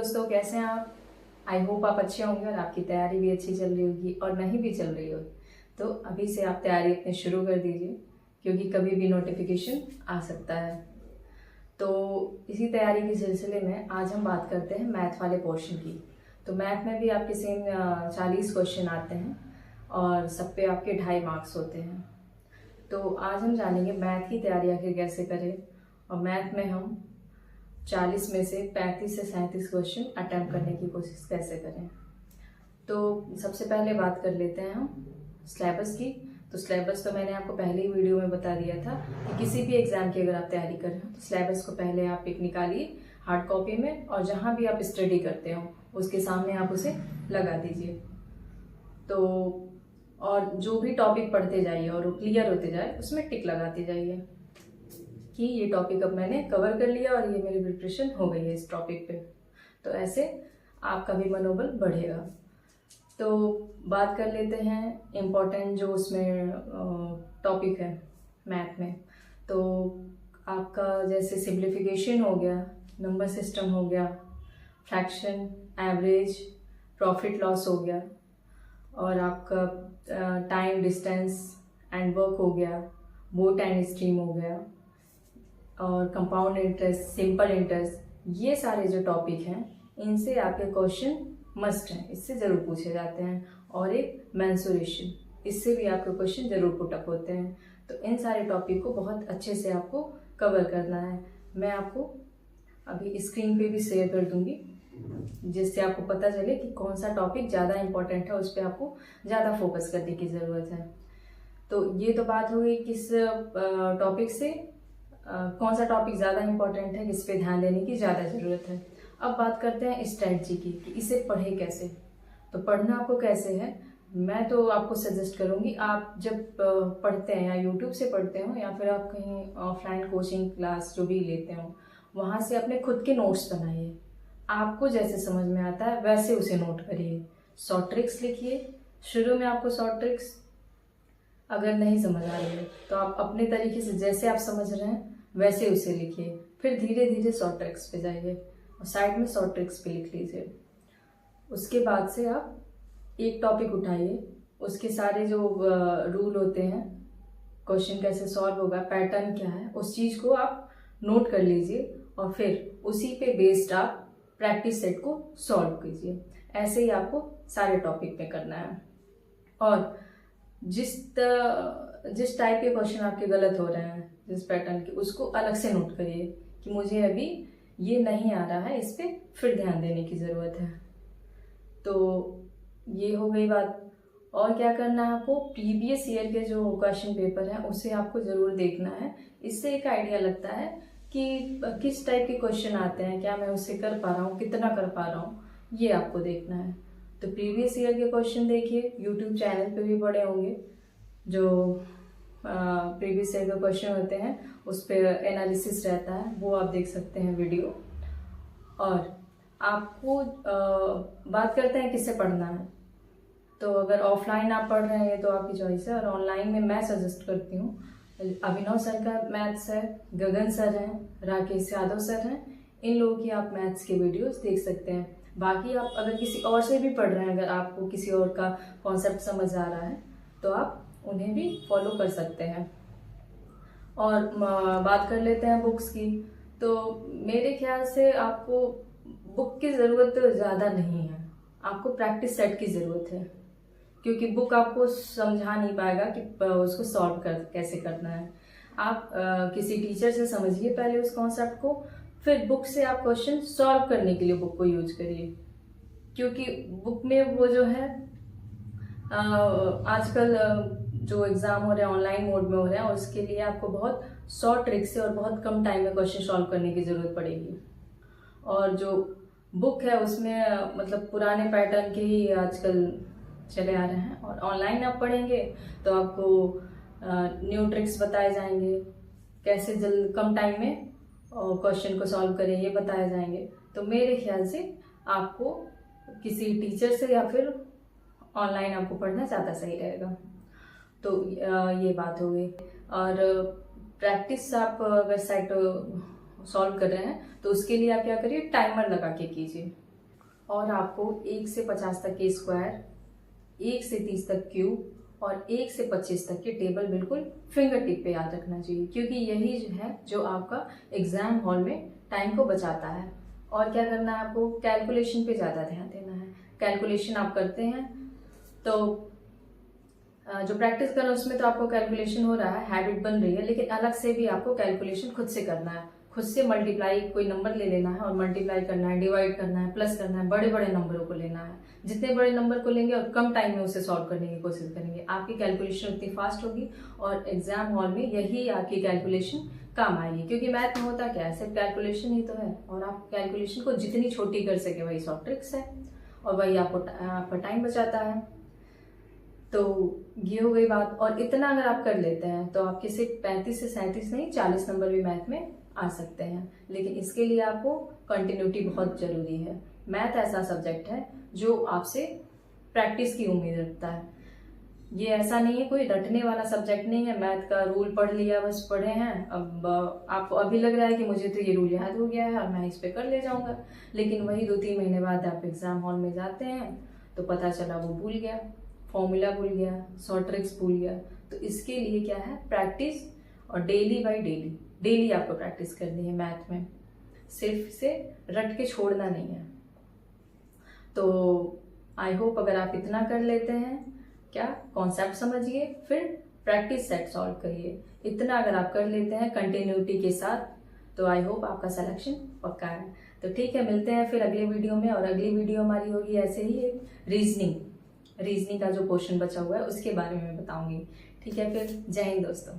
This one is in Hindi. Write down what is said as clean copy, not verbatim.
दोस्तों, कैसे हैं आप। आई होप आप अच्छे होंगे और आपकी तैयारी भी अच्छी चल रही होगी और नहीं भी चल रही हो तो अभी से आप तैयारी अपनी शुरू कर दीजिए, क्योंकि कभी भी नोटिफिकेशन आ सकता है। तो इसी तैयारी के सिलसिले में आज हम बात करते हैं मैथ वाले पोर्शन की। तो मैथ में भी आपके सेम 40 क्वेश्चन आते हैं और सब पे आपके 2.5 मार्क्स होते हैं। तो आज हम जानेंगे मैथ की तैयारी आखिर कैसे करें, और मैथ में हम 40 में से 35 से 37 क्वेश्चन अटेम्प्ट करने की कोशिश कैसे करें। तो सबसे पहले बात कर लेते हैं हम सिलेबस की। तो सिलेबस तो मैंने आपको पहले ही वीडियो में बता दिया था कि किसी भी एग्जाम की अगर आप तैयारी कर रहे हो तो सिलेबस को पहले आप एक निकालिए हार्ड कॉपी में, और जहाँ भी आप स्टडी करते हो उसके सामने आप उसे लगा दीजिए। तो और जो भी टॉपिक पढ़ते जाइए और वो क्लियर होते जाए उसमें टिक लगाते जाइए कि ये टॉपिक अब मैंने कवर कर लिया और ये मेरी प्रिपरेशन हो गई है इस टॉपिक पे। तो ऐसे आपका भी मनोबल बढ़ेगा। तो बात कर लेते हैं इम्पोर्टेंट जो उसमें टॉपिक है मैथ में। तो आपका जैसे सिंप्लीफिकेशन हो गया, नंबर सिस्टम हो गया, फ्रैक्शन, एवरेज, प्रॉफिट लॉस हो गया, और आपका टाइम, डिस्टेंस एंड वर्क हो गया, बोट एंड स्ट्रीम हो गया, और कंपाउंड इंटरेस्ट, सिंपल इंटरेस्ट, ये सारे जो टॉपिक हैं इनसे आपके क्वेश्चन मस्ट हैं, इससे ज़रूर पूछे जाते हैं। और एक मेंसुरेशन, इससे भी आपके क्वेश्चन ज़रूर पुटअप होते हैं। तो इन सारे टॉपिक को बहुत अच्छे से आपको कवर करना है। मैं आपको अभी स्क्रीन पे भी शेयर कर दूंगी, जिससे आपको पता चले कि कौन सा टॉपिक ज़्यादा इम्पोर्टेंट है, उस पर आपको ज़्यादा फोकस करने की ज़रूरत है। तो ये तो बात हो गई किस टॉपिक से कौन सा टॉपिक ज़्यादा इम्पोर्टेंट है, किस पे ध्यान देने की ज़्यादा ज़रूरत है। अब बात करते हैं स्ट्रेटजी की कि इसे पढ़े कैसे। तो पढ़ना आपको कैसे है, मैं तो आपको सजेस्ट करूँगी, आप जब पढ़ते हैं या यूट्यूब से पढ़ते हो या फिर आप कहीं ऑफलाइन कोचिंग क्लास जो भी लेते हो वहाँ से अपने खुद के नोट्स बनाइए। आपको जैसे समझ में आता है वैसे उसे नोट करिए। शॉर्ट ट्रिक्स लिखिए। शुरू में आपको शॉर्ट ट्रिक्स अगर नहीं समझ आ रही है तो आप अपने तरीके से जैसे आप समझ रहे हैं वैसे उसे लिखिए, फिर धीरे धीरे शॉर्ट ट्रिक्स पे जाइए और साइड में शॉर्ट ट्रिक्स पे लिख लीजिए। उसके बाद से आप एक टॉपिक उठाइए, उसके सारे जो रूल होते हैं, क्वेश्चन कैसे सॉल्व होगा, पैटर्न क्या है, उस चीज़ को आप नोट कर लीजिए और फिर उसी पे बेस्ड आप प्रैक्टिस सेट को सॉल्व कीजिए। ऐसे ही आपको सारे टॉपिक पे करना है। और जिस टाइप के क्वेश्चन आपके गलत हो रहे हैं, जिस पैटर्न के, उसको अलग से नोट करिए कि मुझे अभी ये नहीं आ रहा है, इस पे फिर ध्यान देने की ज़रूरत है। तो ये हो गई बात। और क्या करना है आपको, प्रीवियस ईयर के जो क्वेश्चन पेपर हैं उसे आपको ज़रूर देखना है। इससे एक आइडिया लगता है कि किस टाइप के क्वेश्चन आते हैं, क्या मैं उससे कर पा रहा हूँ, कितना कर पा रहा हूँ, ये आपको देखना है। तो प्रीवियस ईयर के क्वेश्चन देखिए, यूट्यूब चैनल पे भी पड़े होंगे जो प्रीवियस ईयर के क्वेश्चन होते हैं, उस पर एनालिसिस रहता है, वो आप देख सकते हैं वीडियो। और आपको बात करते हैं किससे पढ़ना है। तो अगर ऑफलाइन आप पढ़ रहे हैं तो आपकी चॉइस है, और ऑनलाइन में मैं सजेस्ट करती हूँ अभिनव सर का मैथ्स है, गगन सर हैं, राकेश यादव सर हैं, इन लोगों की आप मैथ्स के वीडियोस देख सकते हैं। बाकी आप अगर किसी और से भी पढ़ रहे हैं, अगर आपको किसी और का कॉन्सेप्ट समझ आ रहा है तो आप उन्हें भी फॉलो कर सकते हैं। और बात कर लेते हैं बुक्स की। तो मेरे ख्याल से आपको बुक की ज़रूरत ज़्यादा नहीं है, आपको प्रैक्टिस सेट की ज़रूरत है, क्योंकि बुक आपको समझा नहीं पाएगा कि उसको सॉल्व कैसे करना है। आप किसी टीचर से समझिए पहले उस कॉन्सेप्ट को, फिर बुक से आप क्वेश्चन सॉल्व करने के लिए बुक को यूज करिए। क्योंकि बुक में वो जो है आजकल जो एग्जाम हो रहे हैं ऑनलाइन मोड में हो रहे हैं, और उसके लिए आपको बहुत शॉर्ट ट्रिक से और बहुत कम टाइम में क्वेश्चन सॉल्व करने की ज़रूरत पड़ेगी। और जो बुक है उसमें मतलब पुराने पैटर्न के ही आजकल चले आ रहे हैं, और ऑनलाइन आप पढ़ेंगे तो आपको न्यू ट्रिक्स बताए जाएंगे, कैसे कम टाइम में क्वेश्चन को सॉल्व करें ये बताए जाएंगे। तो मेरे ख्याल से आपको किसी टीचर से या फिर ऑनलाइन आपको पढ़ना ज़्यादा सही रहेगा। तो ये बात हो गई। और प्रैक्टिस आप अगर सेट सॉल्व कर रहे हैं तो उसके लिए आप क्या करिए, टाइमर लगा के कीजिए। और आपको 1 से 50 तक के स्क्वायर, 1 से 30 तक क्यूब और 1 से 25 तक के टेबल बिल्कुल फिंगर टिप पे याद रखना चाहिए, क्योंकि यही जो है जो आपका एग्जाम हॉल में टाइम को बचाता है। और क्या करना है, आपको कैलकुलेशन पे ज़्यादा ध्यान देना है। कैलकुलेशन आप करते हैं तो जो प्रैक्टिस कर रहे हैं उसमें तो आपको कैलकुलेशन हो रहा है, हैबिट बन रही है, लेकिन अलग से भी आपको कैलकुलेशन खुद से करना है। खुद से मल्टीप्लाई, कोई नंबर ले लेना है और मल्टीप्लाई करना है, डिवाइड करना है, प्लस करना है, बड़े बड़े नंबरों को लेना है। जितने बड़े नंबर को लेंगे और कम टाइम में उसे सॉल्व करने की कोशिश करेंगे, आपकी कैलकुलेशन उतनी फास्ट होगी और एग्जाम हॉल में यही आपकी कैलकुलेशन काम आएगी। क्योंकि मैथ में होता क्या है, सिर्फ कैलकुलेशन ही तो है, और आप कैलकुलेशन को जितनी छोटी कर सके वही शॉर्ट ट्रिक्स है और वही आपका टाइम बचाता है। तो ये हो गई बात। और इतना अगर आप कर लेते हैं तो आपके सिर्फ 35 से 37 नहीं 40 नंबर भी मैथ में आ सकते हैं। लेकिन इसके लिए आपको कंटिन्यूटी बहुत जरूरी है। मैथ ऐसा सब्जेक्ट है जो आपसे प्रैक्टिस की उम्मीद रखता है। ये ऐसा नहीं है, कोई रटने वाला सब्जेक्ट नहीं है। मैथ का रूल पढ़ लिया, बस पढ़े हैं, अब आपको अभी लग रहा है कि मुझे तो ये रूल याद हो गया है और मैं इस पे कर ले जाऊंगा, लेकिन वही 2-3 महीने बाद आप एग्जाम हॉल में जाते हैं तो पता चला वो भूल गया, फॉर्मूला भूल गया, शॉर्ट ट्रिक्स भूल गया। तो इसके लिए क्या है, प्रैक्टिस, और डेली बाय डेली आपको प्रैक्टिस करनी है मैथ में, सिर्फ से रट के छोड़ना नहीं है। तो आई होप अगर आप इतना कर लेते हैं, क्या कॉन्सेप्ट समझिए, फिर प्रैक्टिस सेट सॉल्व करिए, इतना अगर आप कर लेते हैं कंटिन्यूटी के साथ, तो आई होप आपका सिलेक्शन पक्का है। तो ठीक है, मिलते हैं फिर अगले वीडियो में। और अगली वीडियो हमारी होगी ऐसे ही एक रीजनिंग का जो क्वेश्चन बचा हुआ है उसके बारे में बताऊंगी। ठीक है, फिर जय हिंद दोस्तों।